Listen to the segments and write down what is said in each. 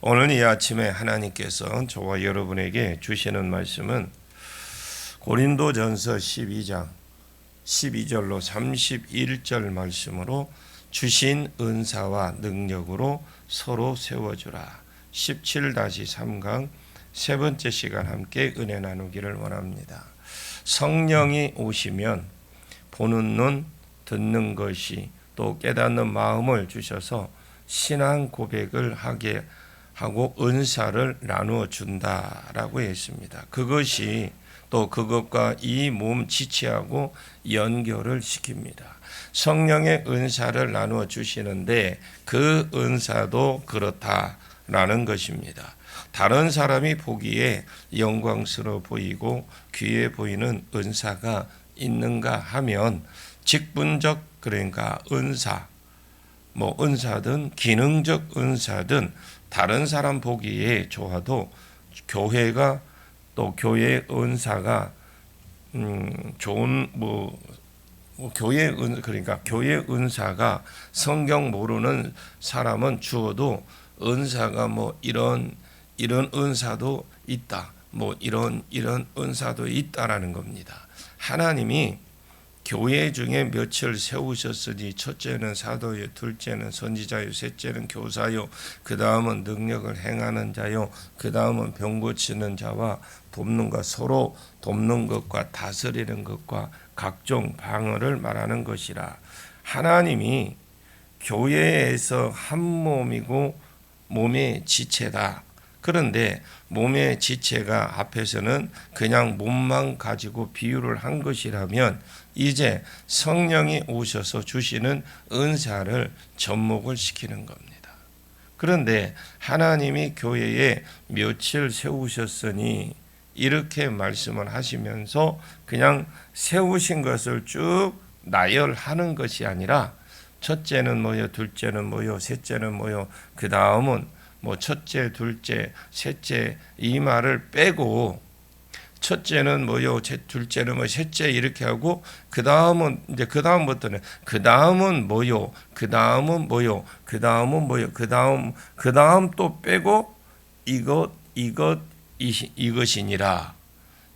오늘 이 아침에 하나님께서 저와 여러분에게 주시는 말씀은 고린도전서 12장 12절로 31절 말씀으로 주신 은사와 능력으로 서로 세워주라. 17-3강 세 번째 시간 함께 은혜 나누기를 원합니다. 성령이 오시면 보는 눈, 듣는 것이 또 깨닫는 마음을 주셔서 신앙 고백을 하게 하고 은사를 나누어 준다라고 했습니다. 그것이 또 그것과 이 몸 지체하고 연결을 시킵니다. 성령의 은사를 나누어 주시는데 그 은사도 그렇다라는 것입니다. 다른 사람이 보기에 영광스러워 보이고 귀해 보이는 은사가 있는가 하면 직분적, 그러니까 은사, 은사든 기능적 은사든 다른 사람 보기에 좋아도 교회가 또 교회의 은사가 좋은 그러니까 교회 은사가 성경 모르는 사람은 주어도 은사가 이런 은사도 있다. 이런 은사도 있다라는 겁니다. 하나님이 교회 중에 몇을 세우셨으니 첫째는 사도요, 둘째는 선지자요, 셋째는 교사요, 그 다음은 능력을 행하는 자요, 그 다음은 병 고치는 자와 돕는 것, 서로 돕는 것과 다스리는 것과 각종 방언을 말하는 것이라. 하나님이 교회에서 한 몸이고 몸의 지체다. 그런데 몸의 지체가 앞에서는 그냥 몸만 가지고 비유를 한 것이라면 이제 성령이 오셔서 주시는 은사를 접목을 시키는 겁니다. 그런데 하나님이 교회에 며칠 세우셨으니 이렇게 말씀을 하시면서 그냥 세우신 것을 쭉 나열하는 것이 아니라 첫째는 뭐요, 둘째는 뭐요, 셋째는 뭐요, 그 다음은 첫째, 둘째, 셋째 이 말을 빼고 첫째는 뭐요, 둘째는 셋째 이렇게 하고 그 다음은 이제 그 다음부터는 그 다음은 뭐요, 그 다음은 뭐요, 그 다음은 뭐요, 그 다음 또 빼고 이것이니라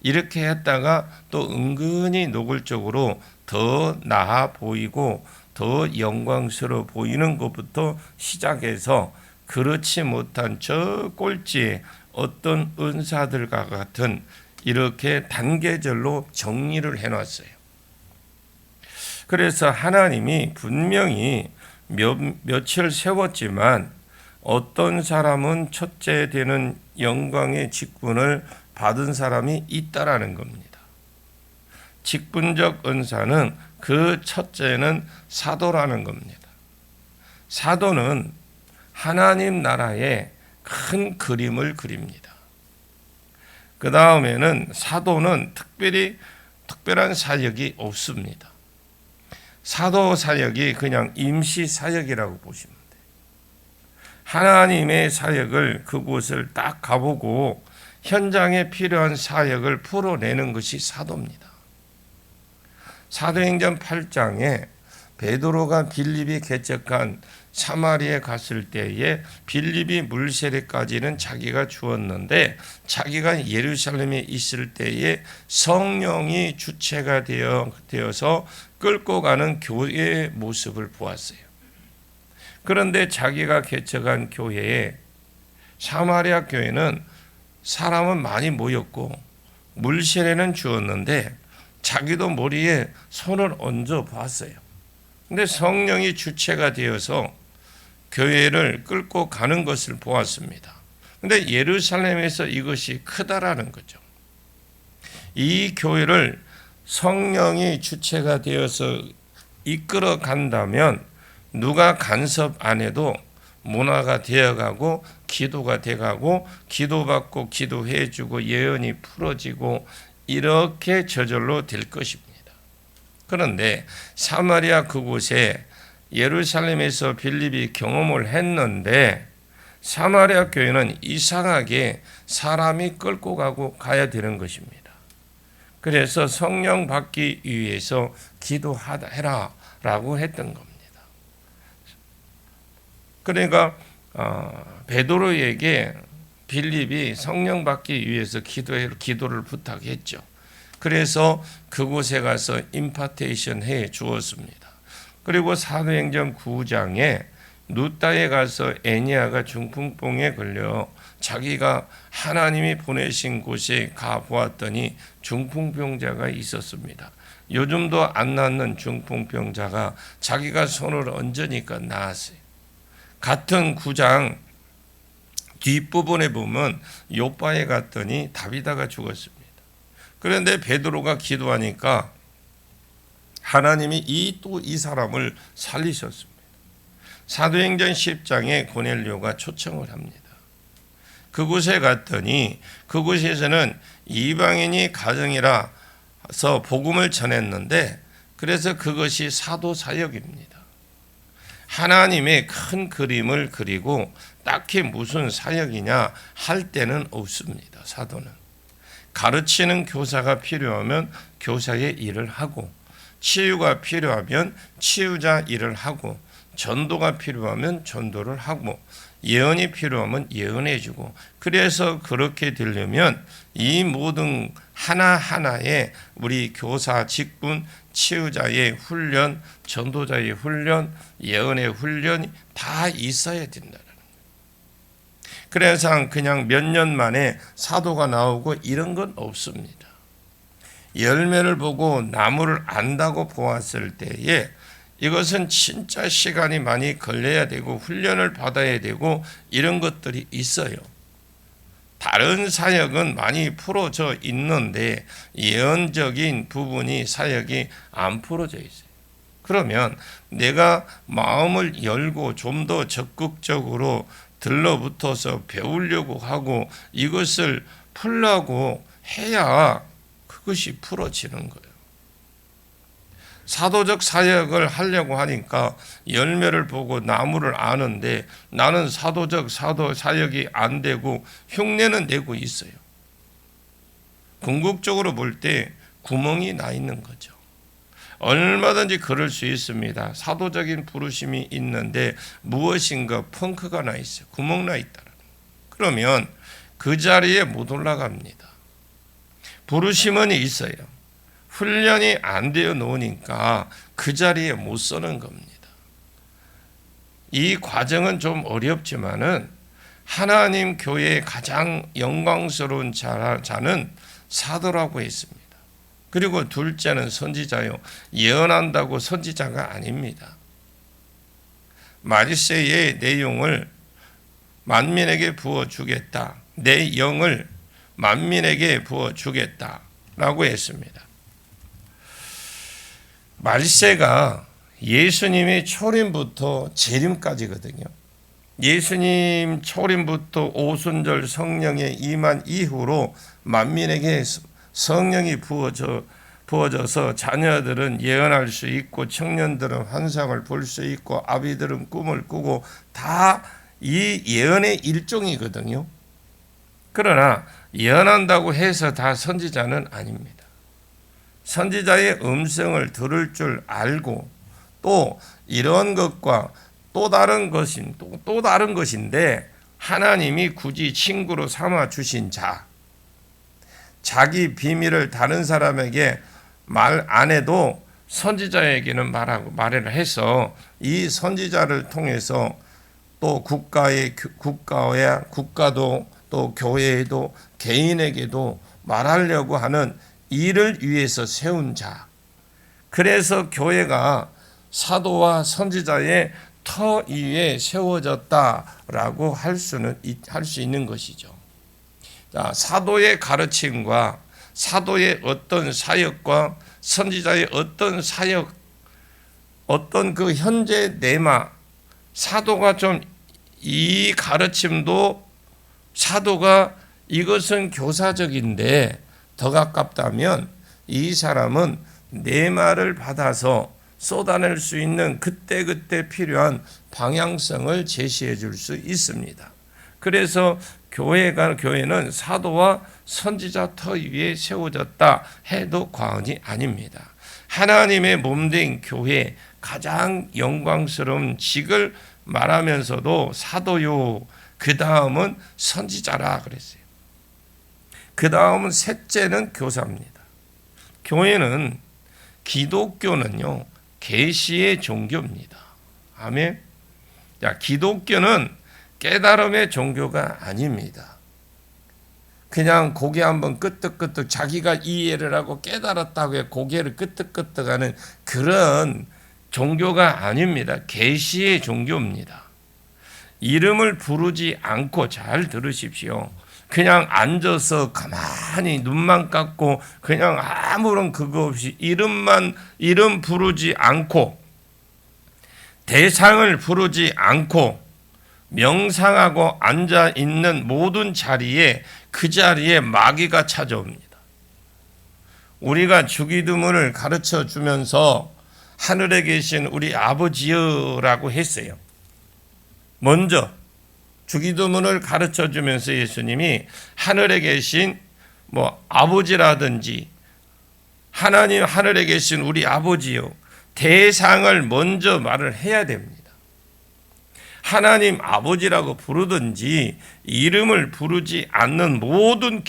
이렇게 했다가 또 은근히 노골적으로 더 나아 보이고 더 영광스러워 보이는 것부터 시작해서 그렇지 못한 저 꼴찌의 어떤 은사들과 같은 이렇게 단계별로 정리를 해놨어요. 그래서 하나님이 분명히 며칠 세웠지만 어떤 사람은 첫째 되는 영광의 직분을 받은 사람이 있다라는 겁니다. 직분적 은사는 그 첫째는 사도라는 겁니다. 사도는 하나님 나라의 큰 그림을 그립니다. 그 다음에는 사도는 특별한 사역이 없습니다. 사도 사역이 그냥 임시 사역이라고 보시면 돼요. 하나님의 사역을 그곳을 딱 가보고 현장에 필요한 사역을 풀어내는 것이 사도입니다. 사도행전 8장에 베드로가 빌립이 개척한 사마리아에 갔을 때에 빌립이 물세례까지는 자기가 주었는데 자기가 예루살렘에 있을 때에 성령이 주체가 되어서 끌고 가는 교회의 모습을 보았어요. 그런데 자기가 개척한 교회에 사마리아 교회는 사람은 많이 모였고 물세례는 주었는데 자기도 머리에 손을 얹어 봤어요. 근데 성령이 주체가 되어서 교회를 끌고 가는 것을 보았습니다. 근데 예루살렘에서 이것이 크다라는 거죠. 이 교회를 성령이 주체가 되어서 이끌어 간다면 누가 간섭 안 해도 문화가 되어가고 기도가 돼가고 기도받고 기도해주고 예언이 풀어지고 이렇게 저절로 될 것입니다. 그런데 사마리아 그곳에 예루살렘에서 빌립이 경험을 했는데 사마리아 교회는 이상하게 사람이 끌고 가야 되는 것입니다. 그래서 성령 받기 위해서 기도해라 라고 했던 겁니다. 그러니까 베드로에게 빌립이 성령 받기 위해서 기도를 부탁했죠. 그래서 그곳에 가서 임파테이션 해 주었습니다. 그리고 사도행전 9장에 누따에 가서 애니아가 중풍병에 걸려 자기가 하나님이 보내신 곳에 가 보았더니 중풍병자가 있었습니다. 요즘도 안 낫는 중풍병자가 자기가 손을 얹으니까 나았어요. 같은 9장 뒷부분에 보면 요바에 갔더니 다비다가 죽었습니다. 그런데 베드로가 기도하니까 하나님이 또 이 사람을 살리셨습니다. 사도행전 10장에 고넬료가 초청을 합니다. 그곳에 갔더니 그곳에서는 이방인이 가정이라서 복음을 전했는데 그래서 그것이 사도 사역입니다. 하나님의 큰 그림을 그리고 딱히 무슨 사역이냐 할 때는 없습니다. 사도는 가르치는 교사가 필요하면 교사의 일을 하고, 치유가 필요하면 치유자 일을 하고, 전도가 필요하면 전도를 하고, 예언이 필요하면 예언해주고, 그래서 그렇게 되려면 이 모든 하나하나의 우리 교사, 직분, 치유자의 훈련, 전도자의 훈련, 예언의 훈련이 다 있어야 된다는 거예요. 그래서 그냥 몇 년 만에 사도가 나오고 이런 건 없습니다. 열매를 보고 나무를 안다고 보았을 때에 이것은 진짜 시간이 많이 걸려야 되고 훈련을 받아야 되고 이런 것들이 있어요. 다른 사역은 많이 풀어져 있는데 예언적인 부분이 사역이 안 풀어져 있어요. 그러면 내가 마음을 열고 좀 더 적극적으로 들러붙어서 배우려고 하고 이것을 풀려고 해야 그것이 풀어지는 거예요. 사도적 사역을 하려고 하니까 열매를 보고 나무를 아는데 나는 사도 사역이 안 되고 흉내는 내고 있어요. 궁극적으로 볼 때 구멍이 나 있는 거죠. 얼마든지 그럴 수 있습니다. 사도적인 부르심이 있는데 무엇인가 펑크가 나 있어요. 구멍 나 있다. 그러면 그 자리에 못 올라갑니다. 부르심은 있어요. 훈련이 안 되어 놓으니까 그 자리에 못 서는 겁니다. 이 과정은 좀 어렵지만은 하나님 교회의 가장 영광스러운 자는 사도라고 했습니다. 그리고 둘째는 선지자요. 예언한다고 선지자가 아닙니다. 마리세의 내용을 만민에게 부어주겠다. 내 영을 만민에게 부어주겠다라고 했습니다. 말세가 예수님의 초림부터 재림까지거든요. 예수님 초림부터 오순절 성령의 임한 이후로 만민에게 성령이 부어져서 자녀들은 예언할 수 있고 청년들은 환상을 볼 수 있고 아비들은 꿈을 꾸고 다 이 예언의 일종이거든요. 그러나 예언한다고 해서 다 선지자는 아닙니다. 선지자의 음성을 들을 줄 알고 또 이런 것과 또 다른 것인데 하나님이 굳이 친구로 삼아 주신 자, 자기 비밀을 다른 사람에게 말 안 해도 선지자에게는 말을 해서 이 선지자를 통해서 또 국가도 또 교회에도 개인에게도 말하려고 하는 이를 위해서 세운 자. 그래서 교회가 사도와 선지자의 터 위에 세워졌다라고 할 수 있는 것이죠. 자, 사도의 가르침과 사도의 어떤 사역과 선지자의 어떤 사역, 어떤 그 현재 내마, 사도가 좀 이 가르침도 사도가 이것은 교사적인데 더 가깝다면 이 사람은 내마를 받아서 쏟아낼 수 있는 그때그때 필요한 방향성을 제시해 줄 수 있습니다. 그래서 교회는 사도와 선지자 터 위에 세워졌다 해도 과언이 아닙니다. 하나님의 몸된 교회 가장 영광스러운 직을 말하면서도 사도요, 그 다음은 선지자라 그랬어요. 그 다음은 셋째는 교사입니다. 교회는, 기독교는요, 계시의 종교입니다. 아멘. 자, 기독교는 깨달음의 종교가 아닙니다. 그냥 고개 한번 끄덕끄덕 자기가 이해를 하고 깨달았다고 해 고개를 끄덕끄덕하는 그런 종교가 아닙니다. 계시의 종교입니다. 이름을 부르지 않고, 잘 들으십시오. 그냥 앉아서 가만히 눈만 감고 그냥 아무런 그거 없이 이름 부르지 않고, 대상을 부르지 않고 명상하고 앉아 있는 모든 자리에, 그 자리에 마귀가 찾아옵니다. 우리가 주기도문을 가르쳐 주면서 하늘에 계신 우리 아버지여라고 했어요. 먼저 주기도문을 가르쳐 주면서 예수님이 하늘에 계신 아버지라든지 하나님, 하늘에 계신 우리 아버지요, 대상을 먼저 말을 해야 됩니다. 하나님 아버지라고 부르든지 이름을 부르지 않는 모든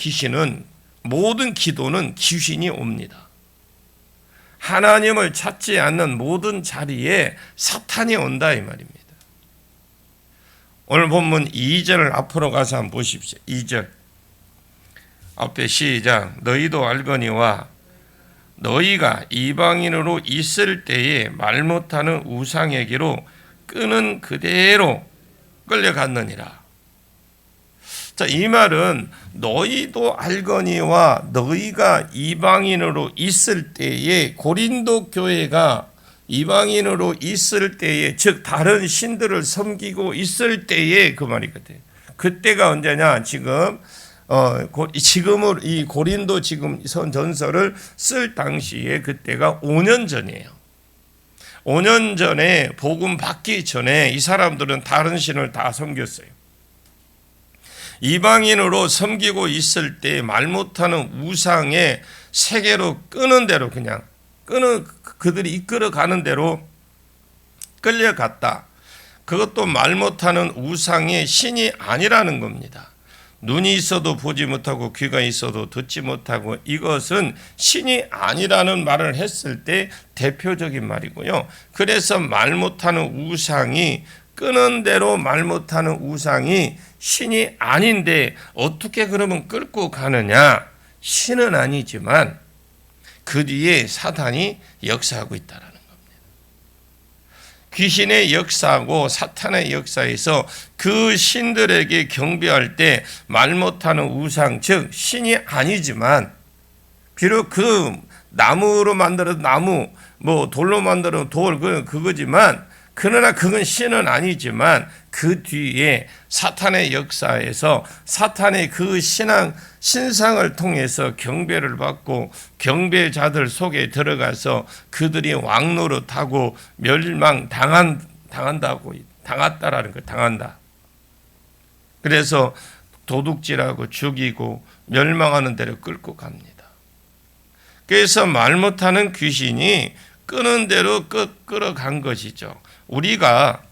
기도는 귀신이 옵니다. 하나님을 찾지 않는 모든 자리에 사탄이 온다 이 말입니다. 오늘 본문 2절을 앞으로 가서 한번 보십시오. 2절 앞에 시작. 너희도 알거니와 너희가 이방인으로 있을 때에 말 못하는 우상에게로 끄는 그대로 끌려갔느니라. 자, 이 말은 너희도 알거니와 너희가 이방인으로 있을 때에, 고린도 교회가 이방인으로 있을 때에, 즉 다른 신들을 섬기고 있을 때에 그 말이거든요. 그때가 언제냐? 지금을 이 고린도 지금 전서를 쓸 당시에 그때가 5년 전이에요. 5년 전에 복음 받기 전에 이 사람들은 다른 신을 다 섬겼어요. 이방인으로 섬기고 있을 때 말 못하는 우상의 세계로 끄는 대로, 그냥 그들이 이끌어가는 대로 끌려갔다. 그것도 말 못하는 우상의 신이 아니라는 겁니다. 눈이 있어도 보지 못하고 귀가 있어도 듣지 못하고, 이것은 신이 아니라는 말을 했을 때 대표적인 말이고요. 그래서 말 못하는 우상이, 끄는 대로 말 못하는 우상이 신이 아닌데 어떻게 그러면 끌고 가느냐? 신은 아니지만 그 뒤에 사탄이 역사하고 있다라는 겁니다. 귀신의 역사하고 사탄의 역사에서 그 신들에게 경배할 때 말 못하는 우상, 즉 신이 아니지만, 비록 그 나무로 만들어도 나무, 돌로 만들어도 돌, 그거지만, 그러나 그건 신은 아니지만 그 뒤에 사탄의 역사에서 사탄의 그 신상을 통해서 경배를 받고 경배자들 속에 들어가서 그들이 왕노릇하고 당했다라는 거, 당한다. 그래서 도둑질하고 죽이고 멸망하는 데로 끌고 갑니다. 그래서 말 못하는 귀신이 끄는 대로 끌어간 것이죠. 우리가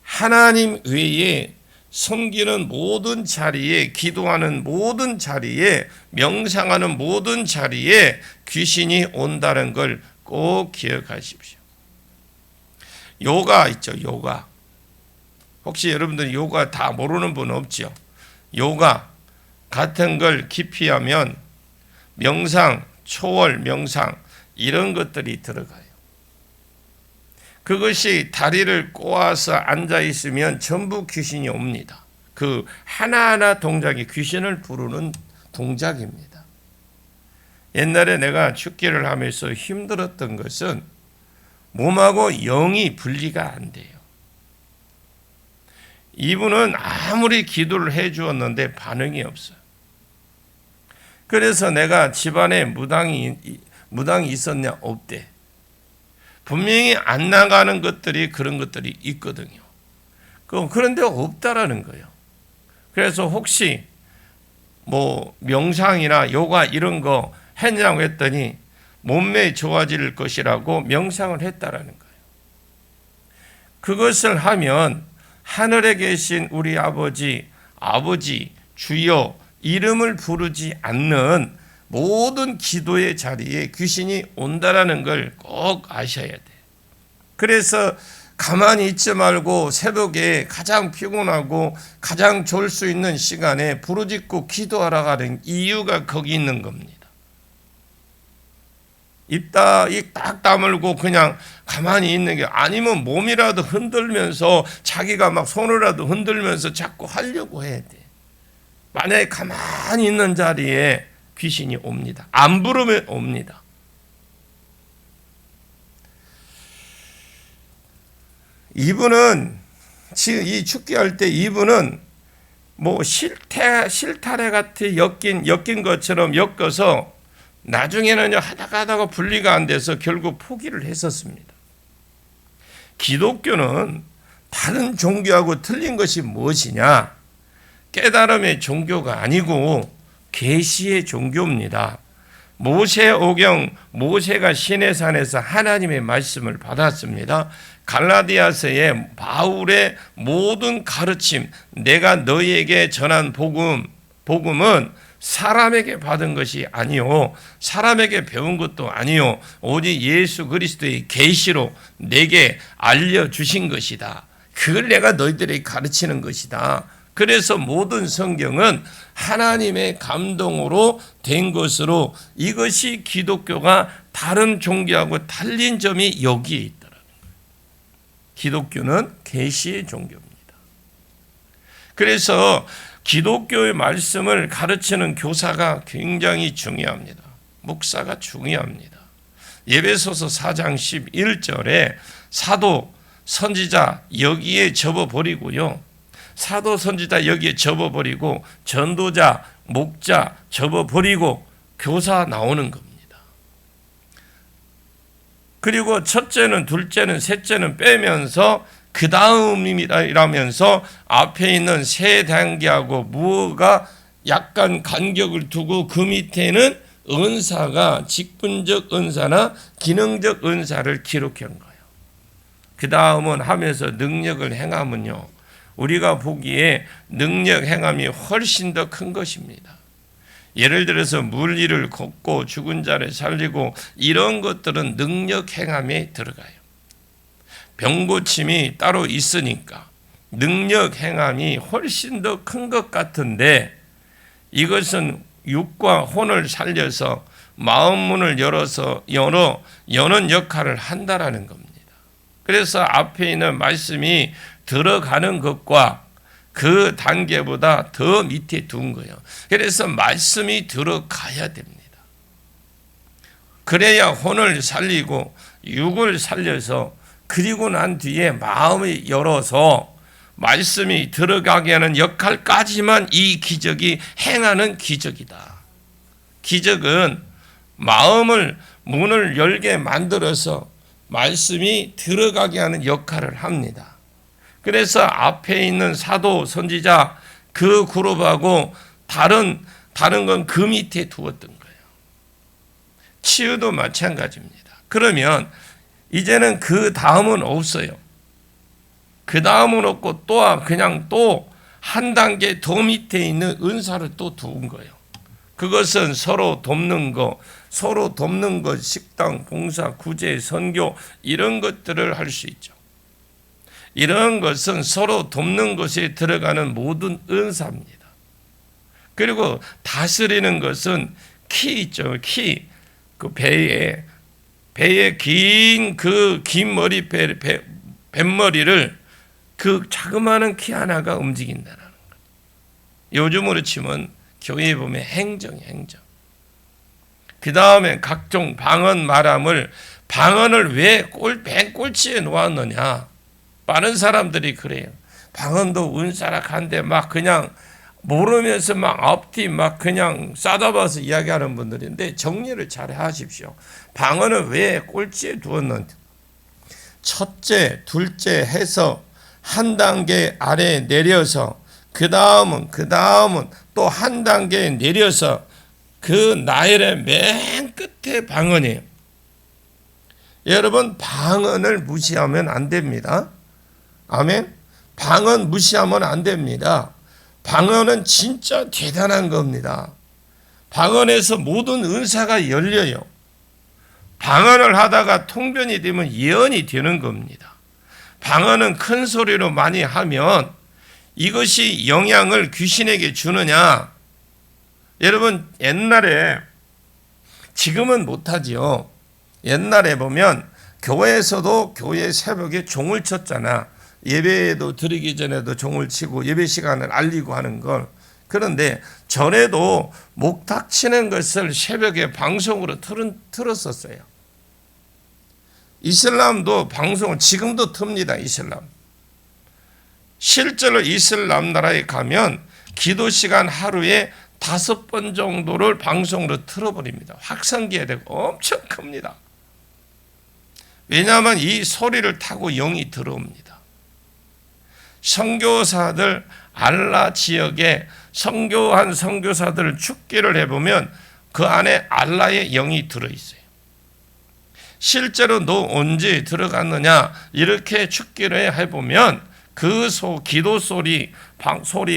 하나님 외에 섬기는 모든 자리에, 기도하는 모든 자리에, 명상하는 모든 자리에 귀신이 온다는 걸 꼭 기억하십시오. 요가 있죠, 요가. 혹시 여러분들 요가 다 모르는 분 없죠? 요가 같은 걸 깊이 하면 명상, 초월 명상, 이런 것들이 들어가요. 그것이 다리를 꼬아서 앉아 있으면 전부 귀신이 옵니다. 그 하나하나 동작이 귀신을 부르는 동작입니다. 옛날에 내가 축기를 하면서 힘들었던 것은 몸하고 영이 분리가 안 돼요. 이분은 아무리 기도를 해 주었는데 반응이 없어요. 그래서 내가 집안에 무당이 있었냐? 없대. 분명히 안 나가는 것들이, 그런 것들이 있거든요. 그런데 없다라는 거예요. 그래서 혹시 명상이나 요가 이런 거 했냐고 했더니 몸매 좋아질 것이라고 명상을 했다라는 거예요. 그것을 하면 하늘에 계신 우리 아버지, 주여 이름을 부르지 않는 모든 기도의 자리에 귀신이 온다라는 걸 꼭 아셔야 돼. 그래서 가만히 있지 말고 새벽에 가장 피곤하고 가장 좋을 수 있는 시간에 부르짖고 기도하러 가는 이유가 거기 있는 겁니다. 입 딱 다물고 그냥 가만히 있는 게 아니면 몸이라도 흔들면서 자기가 막 손을라도 흔들면서 자꾸 하려고 해야 돼. 만약에 가만히 있는 자리에 귀신이 옵니다. 안 부르면 옵니다. 이분은 지금 이 축기할 때 이분은 뭐 실타래 같이 엮인 것처럼 엮어서 나중에는요 하다가 분리가 안 돼서 결국 포기를 했었습니다. 기독교는 다른 종교하고 틀린 것이 무엇이냐? 깨달음의 종교가 아니고 계시의 종교입니다. 모세오경, 모세가 시내산에서 하나님의 말씀을 받았습니다. 갈라디아서의 바울의 모든 가르침, 내가 너희에게 전한 복음은 사람에게 받은 것이 아니요, 사람에게 배운 것도 아니요, 오직 예수 그리스도의 계시로 내게 알려주신 것이다. 그걸 내가 너희들에게 가르치는 것이다. 그래서 모든 성경은 하나님의 감동으로 된 것으로, 이것이 기독교가 다른 종교하고 달린 점이 여기에 있더라고요. 기독교는 계시의 종교입니다. 그래서 기독교의 말씀을 가르치는 교사가 굉장히 중요합니다. 목사가 중요합니다. 에베소서 4장 11절에 사도, 선지자 여기에 접어버리고요. 사도, 선지자 여기에 접어버리고 전도자, 목자 접어버리고 교사 나오는 겁니다. 그리고 첫째는, 둘째는, 셋째는 빼면서 그 다음이라면서 앞에 있는 세 단계하고 무엇가 약간 간격을 두고 그 밑에는 은사가 직분적 은사나 기능적 은사를 기록한 거예요. 그 다음은 하면서 능력을 행하면요, 우리가 보기에 능력 행함이 훨씬 더 큰 것입니다. 예를 들어서 물리를 걷고 죽은 자를 살리고 이런 것들은 능력 행함에 들어가요. 병고침이 따로 있으니까 능력 행함이 훨씬 더 큰 것 같은데, 이것은 육과 혼을 살려서 마음 문을 여는 역할을 한다라는 겁니다. 그래서 앞에 있는 말씀이 들어가는 것과 그 단계보다 더 밑에 둔 거예요. 그래서 말씀이 들어가야 됩니다. 그래야 혼을 살리고 육을 살려서, 그리고 난 뒤에 마음을 열어서 말씀이 들어가게 하는 역할까지만 이 기적이 행하는 기적이다. 기적은 마음을, 문을 열게 만들어서 말씀이 들어가게 하는 역할을 합니다. 그래서 앞에 있는 사도, 선지자 그 그룹하고 다른 건 그 밑에 두었던 거예요. 치유도 마찬가지입니다. 그러면 이제는 그 다음은 없어요. 그 다음은 없고 그냥 또 한 단계 더 밑에 있는 은사를 또 두은 거예요. 그것은 서로 돕는 것, 식당, 봉사, 구제, 선교 이런 것들을 할 수 있죠. 이런 것은 서로 돕는 것에 들어가는 모든 은사입니다. 그리고 다스리는 것은 키 있죠. 키. 그 배에 긴 머리, 뱃머리를 그 자그마한 키 하나가 움직인다는 거예요. 요즘으로 치면 교회에 보면 행정. 그 다음에 각종 방언 말함을, 방언을 왜 꼴찌에 놓았느냐. 많은 사람들이 그래요. 방언도 은사락한데 막 그냥 모르면서 막 앞뒤 막 그냥 싸잡아서 이야기하는 분들인데, 정리를 잘 하십시오. 방언을 왜 꼴찌에 두었는지. 첫째, 둘째 해서 한 단계 아래 내려서 그 다음은 또 한 단계 내려서 그 나열의 맨 끝에 방언이에요. 여러분, 방언을 무시하면 안 됩니다. 아멘. 방언 무시하면 안 됩니다. 방언은 진짜 대단한 겁니다. 방언에서 모든 은사가 열려요. 방언을 하다가 통변이 되면 예언이 되는 겁니다. 방언은 큰 소리로 많이 하면 이것이 영향을 귀신에게 주느냐? 여러분, 옛날에, 지금은 못하지요. 옛날에 보면 교회에서도 교회 새벽에 종을 쳤잖아. 예배도 드리기 전에도 종을 치고 예배 시간을 알리고 하는 걸. 그런데 전에도 목탁 치는 것을 새벽에 방송으로 틀었었어요. 이슬람도 방송을 지금도 틉니다. 이슬람. 실제로 이슬람 나라에 가면 기도 시간 하루에 5번 정도를 방송으로 틀어버립니다. 확성기에 되고 엄청 큽니다. 왜냐하면 이 소리를 타고 영이 들어옵니다. 선교사들, 알라 지역에 선교한 선교사들 축기를 해보면 그 안에 알라의 영이 들어있어요. 실제로 너 언제 들어갔느냐 이렇게 축기를 해보면 그 기도 소리,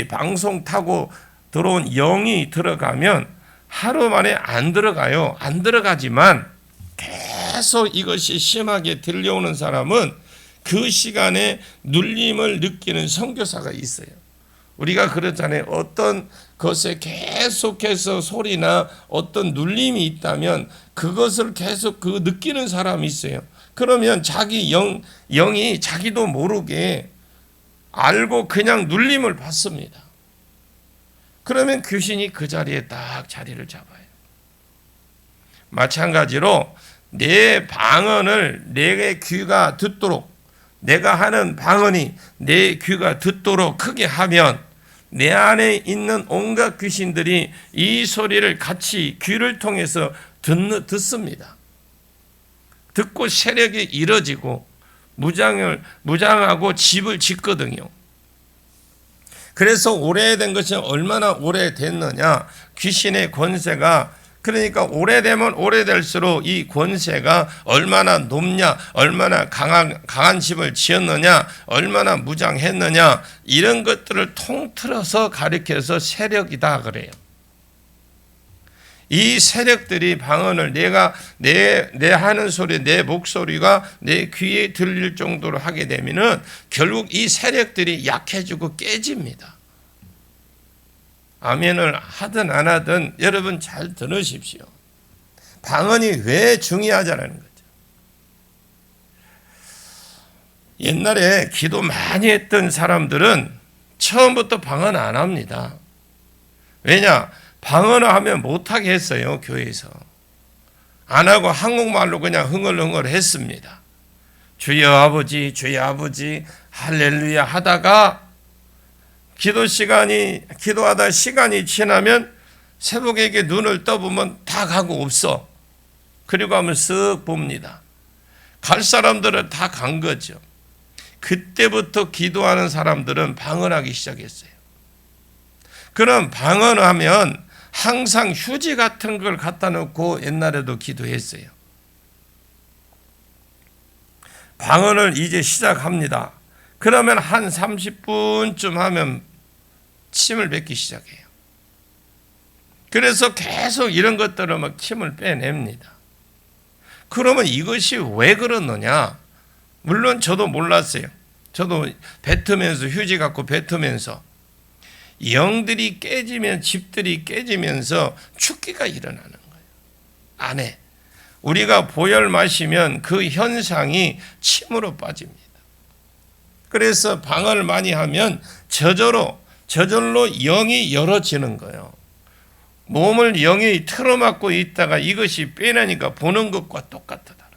방송 타고 들어온 영이 들어가면 하루 만에 안 들어가요. 안 들어가지만 계속 이것이 심하게 들려오는 사람은 그 시간에 눌림을 느끼는 선교사가 있어요. 우리가 그렇잖아요. 어떤 것에 계속해서 소리나 어떤 눌림이 있다면 그것을 계속 느끼는 사람이 있어요. 그러면 자기 영이 자기도 모르게 알고 그냥 눌림을 받습니다. 그러면 귀신이 그 자리에 딱 자리를 잡아요. 마찬가지로 내 방언을 내 귀가 듣도록, 내가 하는 방언이 내 귀가 듣도록 크게 하면 내 안에 있는 온갖 귀신들이 이 소리를 같이 귀를 통해서 듣습니다. 듣고 세력이 이뤄지고 무장하고 집을 짓거든요. 그래서 오래된 것이 얼마나 오래됐느냐, 귀신의 권세가, 그러니까 오래되면 오래될수록 이 권세가 얼마나 높냐, 얼마나 강한 집을 지었느냐, 얼마나 무장했느냐, 이런 것들을 통틀어서 가리켜서 세력이다 그래요. 이 세력들이 방언을 내 하는 소리, 내 목소리가 내 귀에 들릴 정도로 하게 되면은 결국 이 세력들이 약해지고 깨집니다. 아멘을 하든 안 하든 여러분 잘 들으십시오. 방언이 왜 중요하냐는 거죠. 옛날에 기도 많이 했던 사람들은 처음부터 방언 안 합니다. 왜냐? 방언을 하면 못하게 했어요. 교회에서. 안 하고 한국말로 그냥 흥얼흥얼 했습니다. 주여 아버지, 주여 아버지, 할렐루야 하다가 기도하다 시간이 지나면 새벽에 눈을 떠보면 다 가고 없어. 그리고 하면 쓱 봅니다. 갈 사람들은 다 간 거죠. 그때부터 기도하는 사람들은 방언하기 시작했어요. 그럼 방언하면 항상 휴지 같은 걸 갖다 놓고 옛날에도 기도했어요. 방언을 이제 시작합니다. 그러면 한 30분쯤 하면 침을 뱉기 시작해요. 그래서 계속 이런 것들을 막 침을 빼냅니다. 그러면 이것이 왜 그러느냐? 물론 저도 몰랐어요. 저도 뱉으면서, 휴지 갖고 뱉으면서 영들이 깨지면, 집들이 깨지면서 축기가 일어나는 거예요. 안에. 우리가 보혈 마시면 그 현상이 침으로 빠집니다. 그래서 방언을 많이 하면 저절로 영이 열어지는 거예요. 몸을 영이 틀어막고 있다가 이것이 빼내니까 보는 것과 똑같다는 거예요.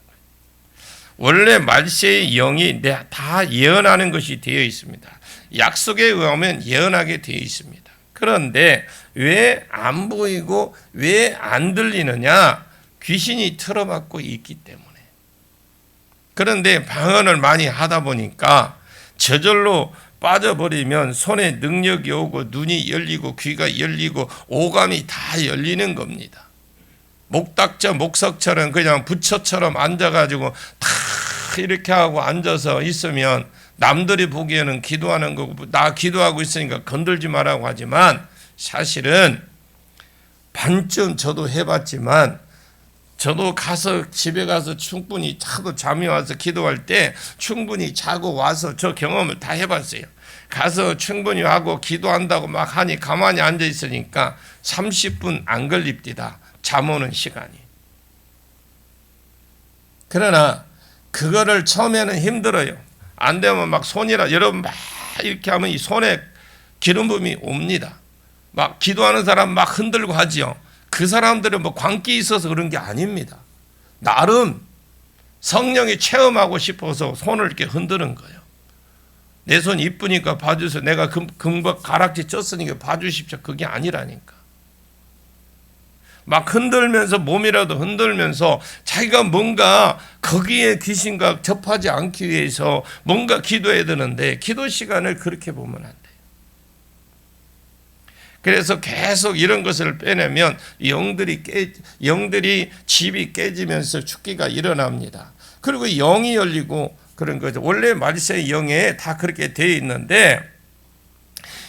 원래 말세의 영이 다 예언하는 것이 되어 있습니다. 약속에 의하면 예언하게 되어 있습니다. 그런데 왜 안 보이고 왜 안 들리느냐? 귀신이 틀어막고 있기 때문에. 그런데 방언을 많이 하다 보니까 저절로 빠져버리면 손에 능력이 오고 눈이 열리고 귀가 열리고 오감이 다 열리는 겁니다. 목닥저 목석처럼 그냥 부처처럼 앉아가지고 다 이렇게 하고 앉아서 있으면 남들이 보기에는 기도하는 거고 나 기도하고 있으니까 건들지 말라고 하지만 사실은 반쯤 저도 해봤지만 저도 가서 집에 가서 충분히 자도 잠이 와서 기도할 때 충분히 자고 와서 저 경험을 다 해봤어요. 가서 충분히 하고 기도한다고 막 하니 가만히 앉아 있으니까 30분 안 걸립디다. 잠 오는 시간이. 그러나 그거를 처음에는 힘들어요. 안 되면 막 손이라 여러분 막 이렇게 하면 이 손에 기름 부음이 옵니다. 막 기도하는 사람 막 흔들고 하지요. 그 사람들은 뭐 광기 있어서 그런 게 아닙니다. 나름 성령이 체험하고 싶어서 손을 이렇게 흔드는 거예요. 내 손 이쁘니까 봐주세요. 내가 금박 가락지 쪘으니까 봐주십시오. 그게 아니라니까. 막 흔들면서 몸이라도 흔들면서 자기가 뭔가 거기에 귀신과 접하지 않기 위해서 뭔가 기도해야 되는데 기도 시간을 그렇게 보면 안 돼요. 그래서 계속 이런 것을 빼내면 영들이 집이 깨지면서 죽기가 일어납니다. 그리고 영이 열리고 그런 거죠. 원래 말세의 영에 다 그렇게 되어 있는데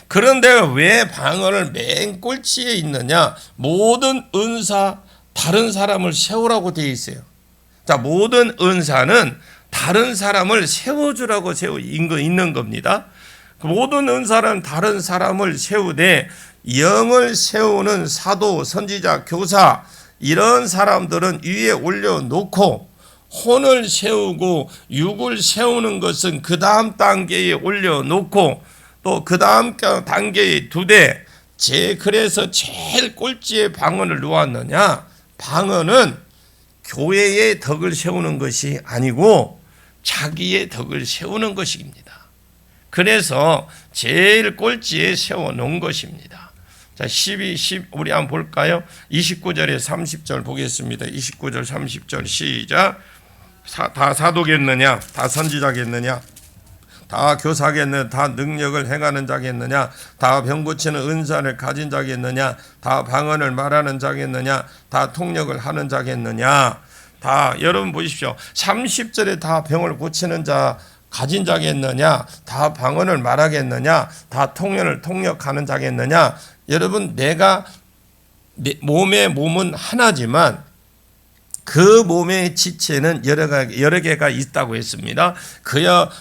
그런데 왜 방언을 맨 꼴찌에 있느냐? 모든 은사 다른 사람을 세우라고 되어 있어요. 자, 모든 은사는 다른 사람을 세워주라고 있는 겁니다. 모든 은사는 다른 사람을 세우되 영을 세우는 사도, 선지자, 교사 이런 사람들은 위에 올려놓고 혼을 세우고 육을 세우는 것은 그 다음 단계에 올려놓고 또 그 다음 단계의 두 대. 그래서 제일 꼴찌에 방언을 놓았느냐? 방언은 교회의 덕을 세우는 것이 아니고 자기의 덕을 세우는 것입니다. 그래서 제일 꼴찌에 세워놓은 것입니다. 자, 10 우리 한번 볼까요? 29절에 30절 보겠습니다. 29절 30절 시작. 다 사도겠느냐? 다 선지자겠느냐? 다 교사겠느냐? 다 능력을 행하는 자겠느냐? 다 병 고치는 은사를 가진 자겠느냐? 다 방언을 말하는 자겠느냐? 다 통역을 하는 자겠느냐? 다 여러분 보십시오. 30절에 다 병을 고치는 자 가진 자겠느냐? 다 방언을 말하겠느냐? 다 통역하는 자겠느냐? 여러분 내가 몸은 하나지만 그 몸의 지체는 여러 개가 있다고 했습니다.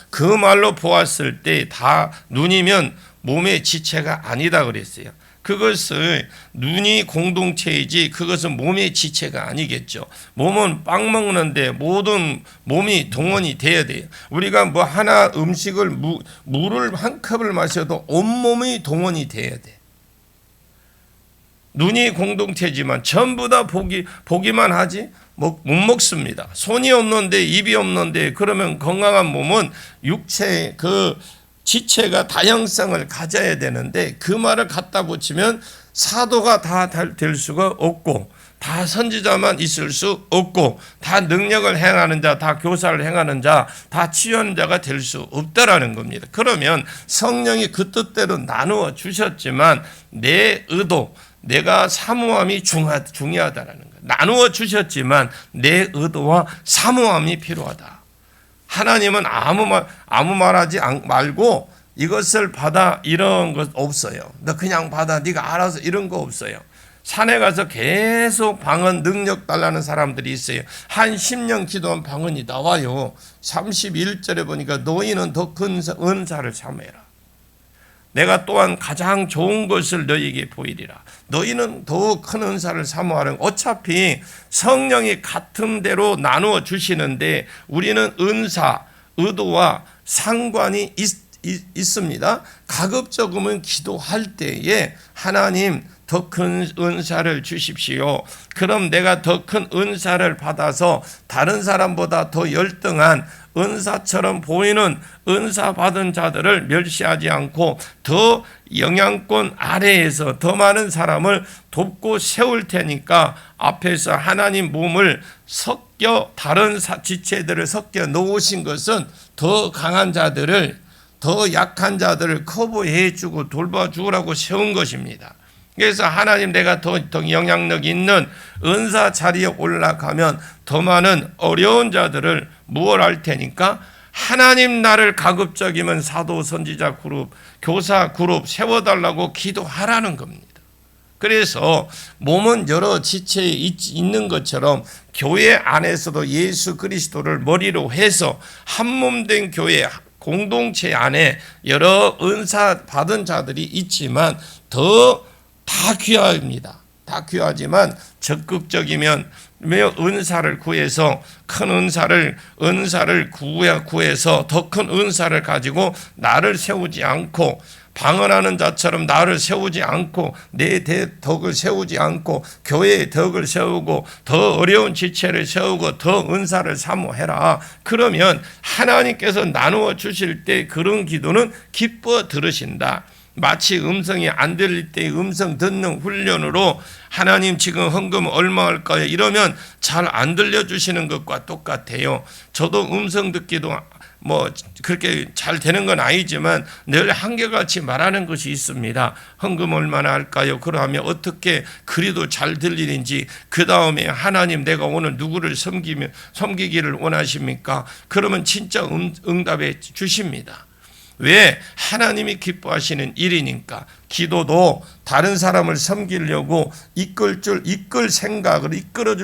그 말로 보았을 때 다 눈이면 몸의 지체가 아니다 그랬어요. 그것을 눈이 공동체이지 그것은 몸의 지체가 아니겠죠. 몸은 빵 먹는데 모든 몸이 동원이 돼야 돼요. 우리가 뭐 하나 음식을 물을 한 컵을 마셔도 온몸이 동원이 돼야 돼. 눈이 공동체지만 전부 다 보기만 하지 못 먹습니다. 손이 없는데 입이 없는데 그러면 건강한 몸은 육체 그 지체가 다양성을 가져야 되는데 그 말을 갖다 붙이면 사도가 다 될 수가 없고 다 선지자만 있을 수 없고 다 능력을 행하는 자, 다 교사를 행하는 자, 다 치유하는 자가 될 수 없다라는 겁니다. 그러면 성령이 그 뜻대로 나누어 주셨지만 내 의도, 내가 사모함이 중요하다라는 거예요. 나누어 주셨지만 내 의도와 사모함이 필요하다. 하나님은 아무 말하지 말고 이것을 받아 이런 것 없어요. 너 그냥 받아 네가 알아서 이런 거 없어요. 산에 가서 계속 방언 능력 달라는 사람들이 있어요. 한 10년 기도한 방언이 나와요. 31절에 보니까 너희는 더 큰 은사를 삼아라. 내가 또한 가장 좋은 것을 너희에게 보이리라. 너희는 더 큰 은사를 사모하는. 어차피 성령이 같은 대로 나누어 주시는데 우리는 은사, 의도와 상관이 있습니다. 가급적이면 기도할 때에 하나님 더 큰 은사를 주십시오. 그럼 내가 더 큰 은사를 받아서 다른 사람보다 더 열등한 은사처럼 보이는 은사 받은 자들을 멸시하지 않고 더 영향권 아래에서 더 많은 사람을 돕고 세울 테니까 앞에서 하나님 몸을 다른 지체들을 섞여 놓으신 것은 더 강한 자들을 더 약한 자들을 커버해 주고 돌봐주라고 세운 것입니다. 그래서 하나님 내가 더 영향력 있는 은사 자리에 올라가면 더 많은 어려운 자들을 무엇할 테니까 하나님 나를 가급적이면 사도 선지자 그룹, 교사 그룹 세워달라고 기도하라는 겁니다. 그래서 몸은 여러 지체에 있는 것처럼 교회 안에서도 예수 그리스도를 머리로 해서 한 몸 된 교회 공동체 안에 여러 은사 받은 자들이 있지만 다 귀합니다. 다 귀하지만 적극적이면 은사를 구해서 큰 은사를 구해서 더 큰 은사를 가지고 나를 세우지 않고 방언하는 자처럼 나를 세우지 않고 내 덕을 세우지 않고 교회의 덕을 세우고 더 어려운 지체를 세우고 더 은사를 사모해라. 그러면 하나님께서 나누어 주실 때 그런 기도는 기뻐 들으신다. 마치 음성이 안 들릴 때 음성 듣는 훈련으로 하나님 지금 헌금 얼마 할까요? 이러면 잘 안 들려주시는 것과 똑같아요. 저도 음성 듣기도 그렇게 잘 되는 건 아니지만 늘 한결같이 말하는 것이 있습니다. 헌금 얼마나 할까요? 그러면 어떻게 그리도 잘 들리는지, 그 다음에 하나님 내가 오늘 누구를 섬기기를 원하십니까? 그러면 진짜 응답해 주십니다. 왜? 하나님이 기뻐하시는 일이니까. 기도도 다른 사람을 섬기려고 이끌어줄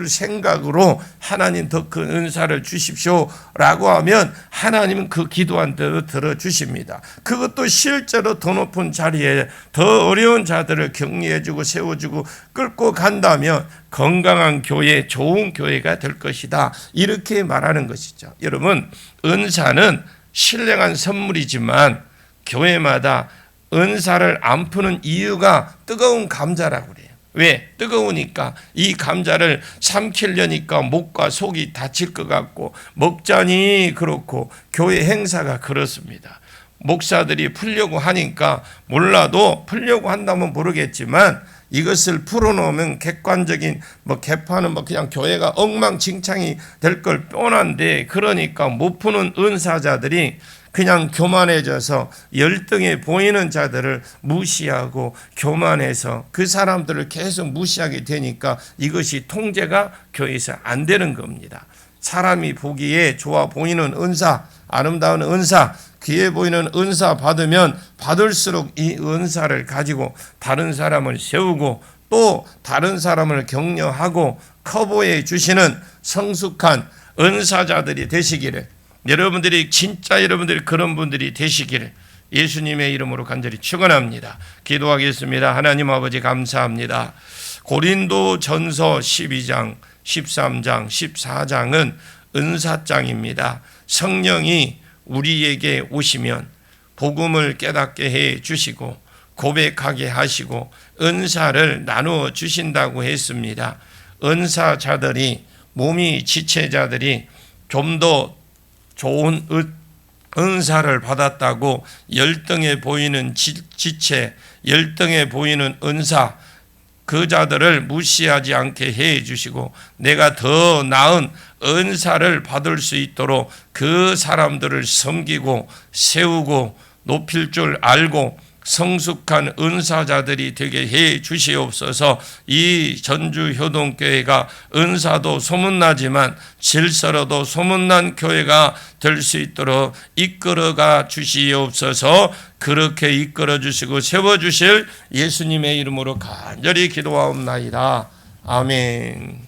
생각으로 하나님 더 큰 은사를 주십시오라고 하면 하나님은 그 기도한 대로 들어주십니다. 그것도 실제로 더 높은 자리에 더 어려운 자들을 격려해주고 세워주고 끌고 간다면 건강한 교회, 좋은 교회가 될 것이다. 이렇게 말하는 것이죠. 여러분, 은사는 신령한 선물이지만 교회마다 은사를 안 푸는 이유가 뜨거운 감자라고 그래요. 왜? 뜨거우니까 이 감자를 삼키려니까 목과 속이 다칠 것 같고 먹자니 그렇고 교회 행사가 그렇습니다. 목사들이 풀려고 하니까 몰라도 풀려고 한다면 모르겠지만 이것을 풀어놓으면 객관적인 개파는 그냥 교회가 엉망진창이 될 걸 뻔한데, 그러니까 못 푸는 은사자들이 그냥 교만해져서 열등해 보이는 자들을 무시하고 교만해서 그 사람들을 계속 무시하게 되니까 이것이 통제가 교회에서 안 되는 겁니다. 사람이 보기에 좋아 보이는 은사, 아름다운 은사, 귀해 보이는 은사 받으면 받을수록 이 은사를 가지고 다른 사람을 세우고 또 다른 사람을 격려하고 커버해 주시는 성숙한 은사자들이 되시기를, 여러분들이 그런 분들이 되시기를 예수님의 이름으로 간절히 축원합니다. 기도하겠습니다. 하나님 아버지 감사합니다. 고린도전서 12장, 13장, 14장은 은사장입니다. 성령이 우리에게 오시면 복음을 깨닫게 해 주시고 고백하게 하시고 은사를 나누어 주신다고 했습니다. 은사자들이, 몸이 지체자들이 좀 더 좋은 은사를 받았다고 열등해 보이는 지체, 열등해 보이는 은사, 그 자들을 무시하지 않게 해 주시고 내가 더 나은 은사를 받을 수 있도록 그 사람들을 섬기고 세우고 높일 줄 알고 성숙한 은사자들이 되게 해 주시옵소서. 이 전주효동교회가 은사도 소문나지만 질서로도 소문난 교회가 될 수 있도록 이끌어가 주시옵소서. 그렇게 이끌어 주시고 세워 주실 예수님의 이름으로 간절히 기도하옵나이다. 아멘.